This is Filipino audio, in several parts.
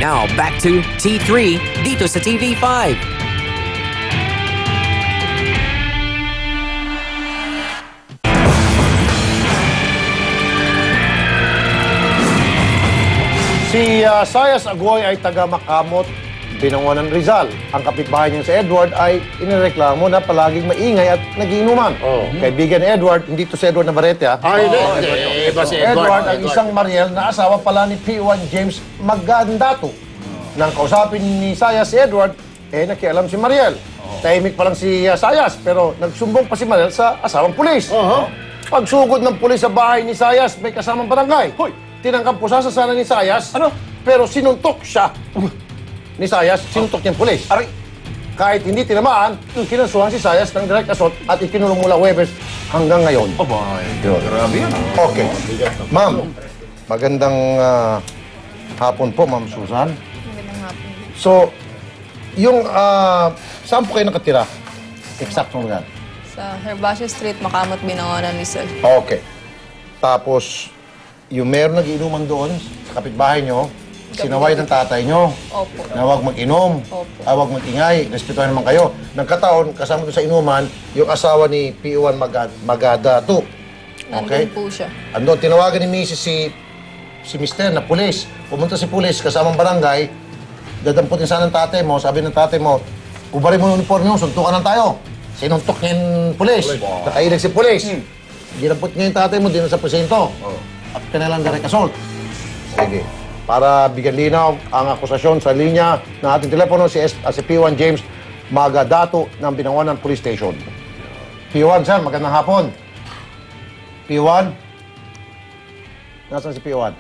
Now back to T3 dito sa TV5. Si Sayas Agoy ay taga Makamot, Binangonan, Rizal. Ang kapitbahay niya si Edward ay inireklamo na palaging maingay at nagiinuman. Kaibigan ni Edward, hindi to si Edward Navarrete, ha? Iba si Edward ang isang Mariel na asawa pala ni P1 James Magandato. Nang kausapin ni Sayas si Edward, nakialam si Mariel. Tahimik pa lang si Sayas, pero nagsumbong pa si Mariel sa asawang pulis. Pagsugod ng pulis sa bahay ni Sayas, may kasamang barangay. Tinangkap po sana ni Sayas, pero sinuntok siya ni Sayas, sinuntok niya ang pulis. Kahit hindi tinamaan, kinasuhan si Sayas ng direct assault at ikinulong mula Huwebes hanggang ngayon. Grabe yan. Okay. Ma'am, magandang hapon po, Ma'am Susan. Magandang hapon. So, yung saan po kayo nakatira? Eksaktong lugar. Sa Herbacio Street, Makamot, Binangonan, Rizal. Okay. Tapos, yung meron nag-iinuman doon sa kapitbahay nyo, sinaway ng tatay nyo Opo. na huwag mag-inom, Opo. huwag mag-ingay, respetuhan naman kayo. Nagkataon, kasama doon sa inuman, yung asawa ni P1 Magadato. Nandun po siya. Andun, tinawagan ni Mrs. si Mister na pulis. Pumunta si pulis, kasamang barangay, dadamputin sana ng tatay mo, sabi ng tatay mo, ubarin mo ng uniforme mo, suntukan lang tayo. Sinuntok niya yung pulis. Nakailag si pulis. Ginamput niya yung tatay mo, di na sa presinto. At kanilang direct assault. Sige. Para bigyan linaw ang akusasyon sa linya ng ating telepono si P1 James Magadato ng Binangonan Police Station. P1, sir, magandang hapon. P1? Nasaan si P1?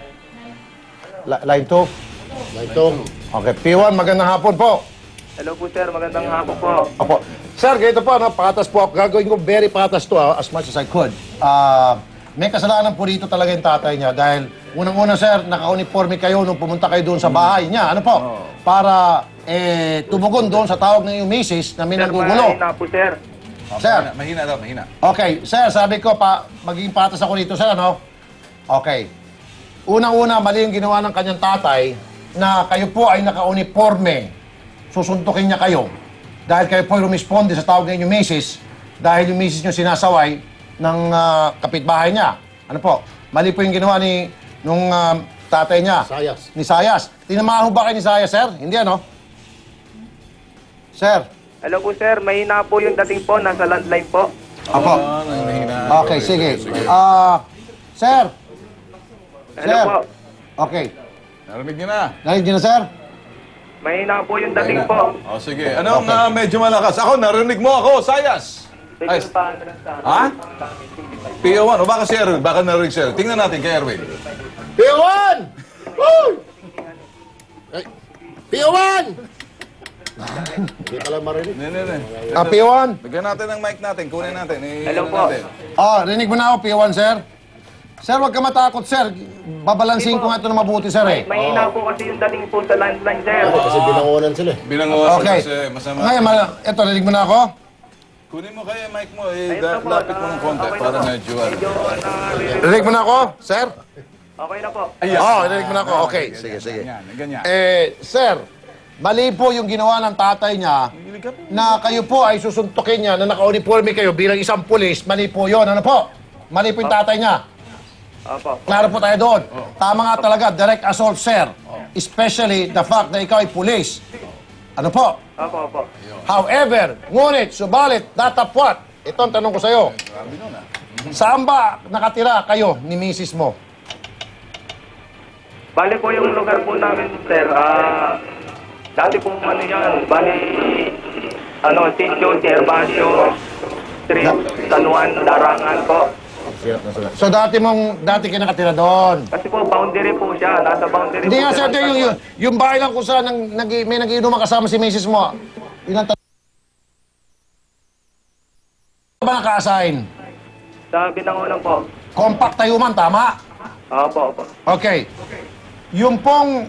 Line 2? Line 2. Okay, P1, magandang hapon po. Hello po sir, magandang hapon po. Opo. Sir, ganito po, patas po ako. Gagawin ko very patas to, as much as I could. May kasalanan po dito talaga yung tatay niya dahil unang-una, sir, naka-uniforme kayo nung pumunta kayo doon sa bahay niya. Ano po? Para tumugon doon sa tawag ng iyong misis na may nagugulo. Mahina po sir. Sir. Mahina daw, mahina. Okay, sir, sabi ko magiging patas ako dito, sir, ano? Okay. Unang-una, mali yung ginawa ng kanyang tatay na kayo po ay naka-uniforme. Susuntukin niya kayo. Dahil kayo po ay rumisponde sa tawag ng inyong misis dahil yung misis niyo sinasaway ng kapitbahay niya. Ano po? Mali po yung ginawa nung tatay niya. Sayas. Ni Sayas. Tinamahan ho ba kayo ni Sayas, sir? Hindi, ano? Sir? Hello po sir, mahina po yung dating po, nasa landline po. Apo. Mahina. Okay, sige. Sir? Hello Sir? po. Okay. Narinig niyo na. Narinig niyo na, sir? Mahina po yung dating po. O sige, anong medyo malakas? Ako, narinig mo ako, Sayas. Ay, ha? P01, o baka si Erwin, baka narinig si Erwin. Tingnan natin kay Erwin. P1! P01! Hindi pala marinig. Hindi. P1? Bigyan natin ng mic natin, kunin natin. Hello po. Rinig mo na ako, P1, sir? Sir, huwag ka matakot, sir. Babalansin ko nga ito na mabuti, sir, eh. Mahina po kasi yung dating po sa landline sir. Kasi binangonan sila. Binangonan Okay. kasi masama. Ngayon, ito, rinig mo na ako? Kunin mo kaya mic mo, Ayun na po, lapit mo ng konti okay na para po. medyo Rinig mo na ako, sir? Okay na po. Rinig mo na ako. Okay, sige. Ganyan. Sir, mali po yung ginawa ng tatay niya na kayo po ay susuntukin niya na naka-uniforme kayo bilang isang pulis. Mali po yun. Ano po? Mali po yung tatay niya. Opo. Klaro po tayo doon. Tama nga talaga, direct assault, sir. Especially the fact na ikaw ay pulis. Ano po? Opo. However, ngunit, subalit, datapwat. Ito ang tanong ko sa'yo. Saan ba nakatira kayo ni misis mo? Bali po yung lugar po namin sir, dati po ano yan, bali, Sitio, Herbacio Street, Sanuan, Darangan po. So dati kayo nakatira doon? Kasi po boundary po siya, nasa boundary Hindi po nga, siya sir, ng yung bahay lang kung saan may nagiinuman kasama si misis mo. Ilang ba naka-assign? Sa Binangonan po. Compact tayuman, tama? Opo. Okay. Yung pong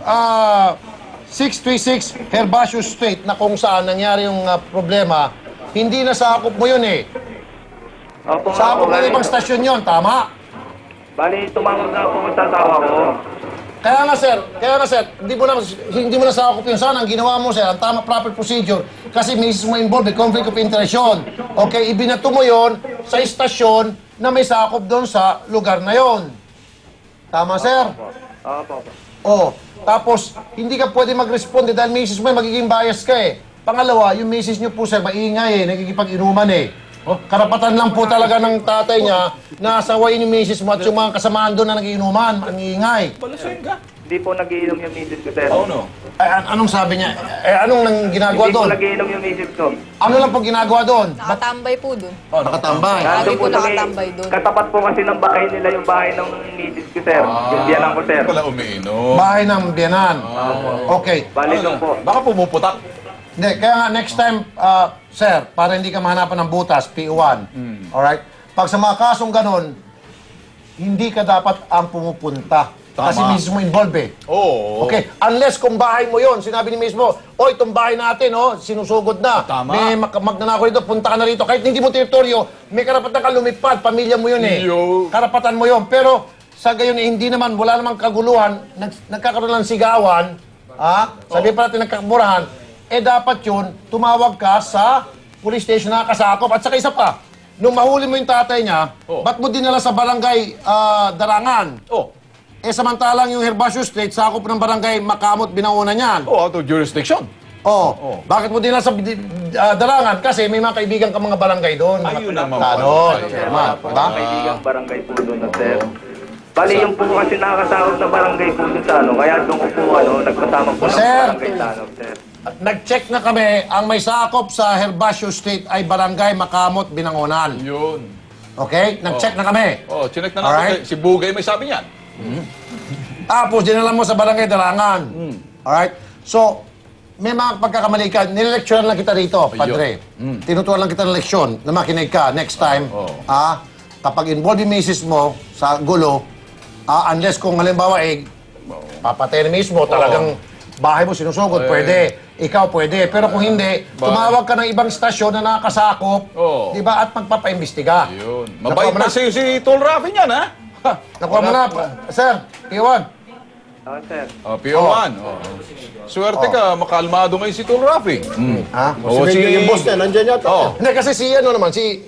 636 Herbacio Street na kung saan nangyari yung problema, hindi na sakop mo yun eh. Opo. Sakop ng ibang stasyon yun, tama? Bali, tumawag na po sa asawa ko. Kaya nga sir, hindi mo na sakop yun. Sana ang ginawa mo sir, ang tama proper procedure, kasi misis mo involved, may conflict of interest yun. Okay, ibinato mo yun sa istasyon na may sakop doon sa lugar na yon. Tama sir? Opo. Oh, tapos hindi ka pwede mag-respond dahil misis mo magiging bias ka eh. Pangalawa, yung misis niyo po sir, maingay eh, nagkikipag-inuman eh. Karapatan lang po talaga ng tatay niya na asawain yung misis mo at yung mga kasamahan doon na nagiinuman, ang iingay. Balaseng ka. Hindi po nagiinom yung misis ko, sir. Oh, no. Anong sabi niya? Anong nang ginagawa Hindi po doon? nagiinom yung misis ko. Ano lang po ginagawa doon? Nakatambay po dun. Oh, nakatambay. Lagi Nandun po sa may- nakatambay doon. Katapat po kasi ng bahay nila yung bahay ng misis ko, sir. Yung biyanan ko, sir. Pala umiinom. Bahay ng biyanan. Okay. Bali doon po. Baka pumuputak. Hindi, kaya nga next time, sir, para hindi ka mahanapan ng butas, PO1. Alright? Pag sa mga kasong ganon, hindi ka dapat ang pumupunta. Tama. Kasi mismo involved eh. Oo. Okay, unless kung bahay mo yon, sinabi ni mismo, oy, itong bahay natin, oh, sinusugod na. Tama. May magnanakaw rito, punta ka na rito. Kahit hindi mo teritoryo, may karapatan ka lumipad, pamilya mo yun eh. Yo. Karapatan mo yun. Pero sa gayon, eh, hindi naman, wala namang kaguluhan, nagkakaroon ng sigawan, sabi pa natin nagkakamurahan, eh dapat yun, tumawag ka sa police station na kasakop. At saka isa pa, nung mahuli mo yung tatay niya, ba't mo dinala sa barangay Darangan? Oh. Eh samantalang yung Herbacio Street, sakop ng barangay Makamot, Binauna niyan. Oh, out of jurisdiction. Oh. Bakit mo dinala sa Darangan? Kasi may mga kaibigan ka mga barangay doon. Mga Ayun naman. Tanon. Ayun. Tama, diba? Kaibigang barangay po doon na, sir. Bali yung po kasi nakakasahod na barangay po doon sa ano. Kaya doon ko po nagkasama po ng Sir. barangay Tanong, sir. Nag-check na kami, ang may sakop sa Herbacio Street ay barangay Makamot, Binangonan. Yun. Okay? Nag-check na kami. Oh, chinek na Alright. natin. Si Bugay may sabi niyan. Tapos, dinala mo sa barangay Darangan. Alright? So, may mga pagkakamali ka. Nilelecturean lang kita rito, Padre. Tinutuan lang kita ng leksyon na makinig ka next time. Kapag involved yung misis mo sa gulo, unless kung halimbawa, papatay na mismo, talagang bahay mo sinusugod, pwede. Ikaw pwede. Pero kung hindi, tumawag ka ng ibang istasyon na nakakasakop, di ba, at magpapaimbestiga. Yun. Mabait na si Tol Rafi niyan, ha? Nakuha mo na, sir, Iwan. Sir. Oh, PO1. Oh. Swerte ka, makalmado ngayon si Tol Rafi. Ha? Oh, Yung boss na, nandyan yata. Oh. Hindi, kasi si ano naman, si...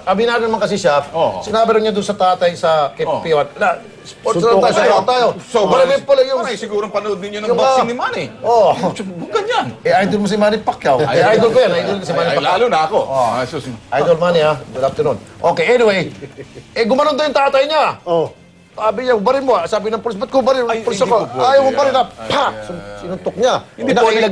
Abinado naman kasi siya, sinabi rin niya doon sa tatay sa P1, na, sports na tayo, tayo. So, marami pala yung... Ay, sigurong panood ninyo ng yung, boxing ni Manny. Oo. Huwag ganyan. Idol mo si Manny Pacquiao. Idol ko yan, idol ko si Manny Ay, Pacquiao. lalo na ako. Idol Manny, ha? Good afternoon. Okay, anyway. Gumanon doon yung tatay niya. Oh. Sabi niya, barin mo. Sabi ng polis, ba't ko barin? Ay, Polis hindi ako. ko pwede Ayaw mo yan. barin na. Pa! Sinuntok niya.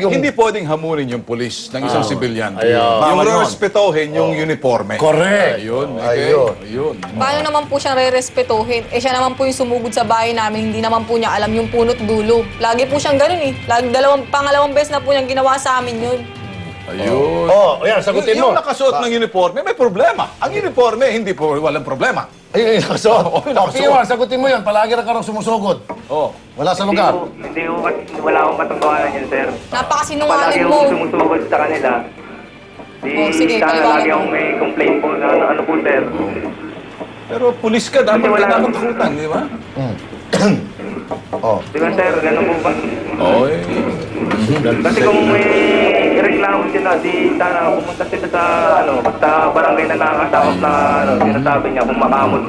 Hindi pwedeng hamunin yung pulis ng isang sibilyan. Bawal Yung yun. respetohin yung uniforme. Correct. Ayun. Ayun. Ayun. Paano naman po siyang re-respetuhin? Eh siya naman po yung sumugod sa bahay namin, hindi naman po niya alam yung punot dulo. Lagi po siyang ganun eh. Pangalawang beses na po niyang ginawa sa amin yun. Ayun. Oh, ayan, sagutin mo. Yung nakasuot ng uniforme, may problema. Ang uniforme, hindi po walang problema. Ayun, nakasuot. nakasuot. P1, sagutin mo yun. Palagi na ka rin sumusugod. Oh. Wala sa lugar. Hindi ko kasi wala akong matungkawanan yun, sir. Palagi Napakasinungaling mo. akong sumusugod sa kanila. Sige, Sana paliwanag lagi mo. akong may complaint po na ano po, sir. Pero pulis ka, dapat Kasi wala ka akong- nakatakutan, di ba? Oh. Di ba, sir? Ganun po ba? Oo. Kasi kung may reklamo sila, di sana pumunta sila sa, sa barangay na nakakasakop na, sinasabi niya, kung makamot.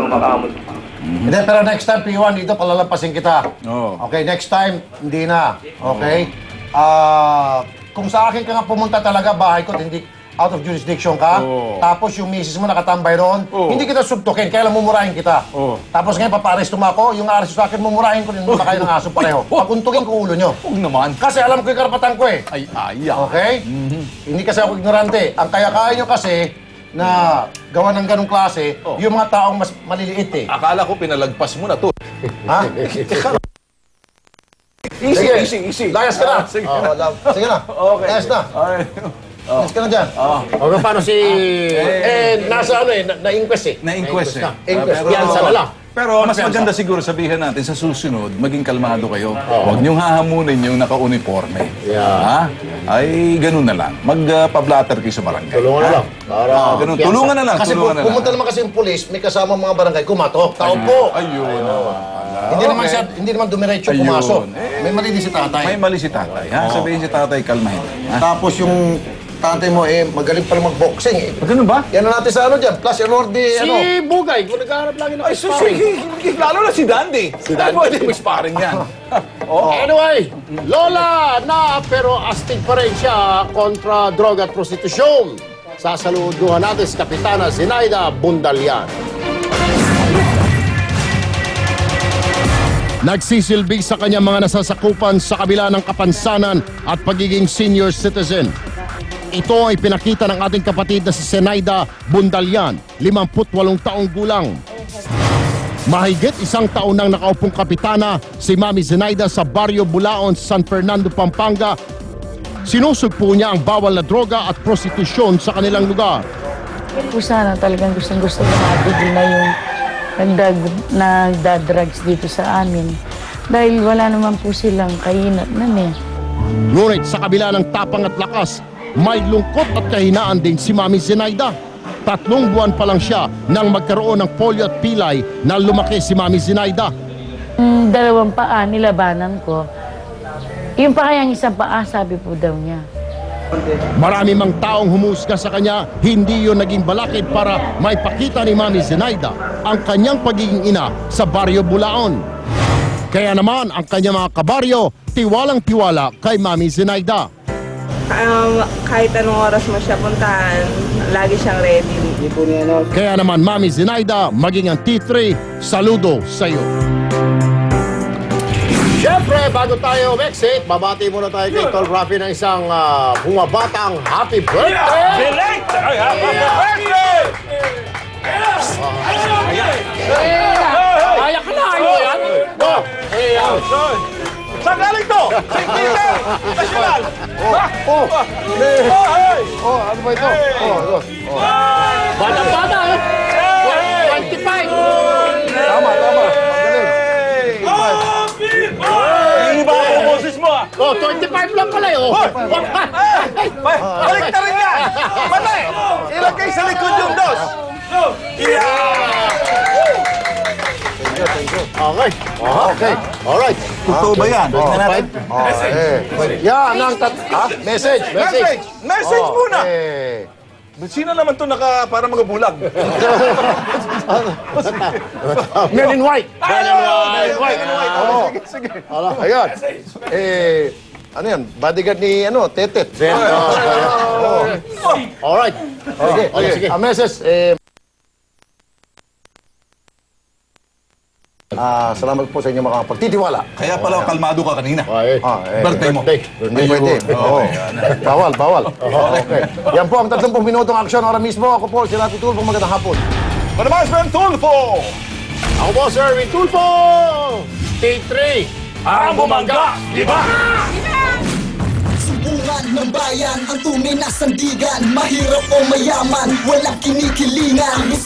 Hindi, pero next time, P1, dito palalampasin kita. Oo. Okay, next time, hindi na. Okay? Kung sa akin ka nga pumunta talaga, bahay ko, hindi out of jurisdiction ka. Oo. Tapos yung misis mo nakatambay ron, Oo. hindi kita suntukin, kaya lang mumurahin kita. Oo. Tapos ngayon, paparesto mo ako, yung aresto sa akin, mumurahin ko rin muna kayo ng aso pareho. Pakuntukin ko ulo nyo. Huwag naman. Kasi alam ko yung karapatan ko eh. Ay, aya. Okay? Hindi kasi ako ignorante. Ang kaya-kaya nyo kasi na gawa ng ganong klase, yung mga taong mas maliliit eh. Akala ko pinalagpas mo na to. Ha? Easy. Layas ka na. Sige. Sige na. Okay. Layas na. Ay. Layas ka na dyan. O, paano si... Nasa ano eh, na-inquest eh. Na-inquest eh. Inquest. Pero- Piyansa na lang. Pero mas maganda siguro sabihin natin sa susunod, maging kalmado kayo. Huwag niyong hahamunin yung naka-uniforme. Ha? Ay, ganun na lang. Magpa-blatter kayo sa barangay. Tulungan na Ha? lang. Para Ganun. piyansa. Tulungan na lang. Kasi Tulungan na lang. pumunta naman kasi yung pulis, may kasama mga barangay, kumatok. Tao po. Ayun naman pala. Hindi naman dumiretso Ayun. pumasok. May mali din si tatay. May mali si tatay. Ha? Sabihin si tatay, kalmahin. Ha? Tapos yung tatay mo, magaling pala mag-boxing eh. Ganun ba? Yan na natin sa ano dyan, plus and order, Si Bugay, kung naghahanap lagi ng sparring. Lalo na si Dandy. Si Dandy. Pwede mo sparring yan. Anyway, Lola na pero astig pa rin siya kontra droga at prostitusyon. Sasaluduhan natin si Kapitana Zenaida Bundalian. Nagsisilbi sa kanyang mga nasasakupan sa kabila ng kapansanan at pagiging senior citizen. Ito ay pinakita ng ating kapatid na si Zenaida Bundalian, 58 taong gulang. Mahigit isang taon nang nakaupong kapitana si Mami Zenaida sa Barrio Bulaon, San Fernando, Pampanga. Sinusugpo niya ang bawal na droga at prostitusyon sa kanilang lugar. Po sana talagang gustong-gusto na matigil na yung nagda-drugs dito sa amin. Dahil wala naman po silang kainatnan eh. Ngunit sa kabila ng tapang at lakas, may lungkot at kahinaan din si Mami Zenaida. 3 buwan pa lang siya nang magkaroon ng polio at pilay na lumaki si Mami Zenaida. Dalawang paa nilabanan ko. Yung pa kayang isang paa, sabi po daw niya. Marami mang taong humusga sa kanya, hindi yun naging balakid para maipakita ni Mami Zenaida ang kanyang pagiging ina sa Barrio Bulaon. Kaya naman ang kanyang mga kabaryo, tiwalang-tiwala kay Mami Zenaida. Kahit anong oras mo siya puntahan, lagi siyang ready. Kaya naman Mami Zenaida, maging ang T3, saludo sa iyo. Siyempre, bago tayo exit, babati muna tayo kay Tol Rafi ng isang bumabatang happy birthday! Kaya ka na, ano yan? Saan galing to? Peter! National! ano ba ito? Bata-bata eh! 25! Tama. Magaling. Iba ang boses mo ah! 25 lang pala eh! Balik na rin yan! Mali! Ilagay sa likod yung dos! Okay. Alright. Totoo ba yan? Tingnan natin. Yan ang message. Message muna! Sino naman to para mga bulag? Men in white. White. Sige. Ayan. Ano yan? Bodyguard ni Tetet. Alright. Sige. Ang message, salamat po sa inyong mga pagtitiwala. Kaya pala kalmado ka kanina. Birthday mo. Birthday. Oo. Bawal. Okay. Yan po ang 30 minutong aksyon. Ora mismo, ako po, si Rafi Tulfo. Magandang hapon. Manamas ng Tulfo! Ako po, Sir Erwin Tulfo! T3. Ang bumangga, di ba? Sumbungan ng bayan, ang tunay na sandigan. Mahirap o mayaman, walang kinikilingan.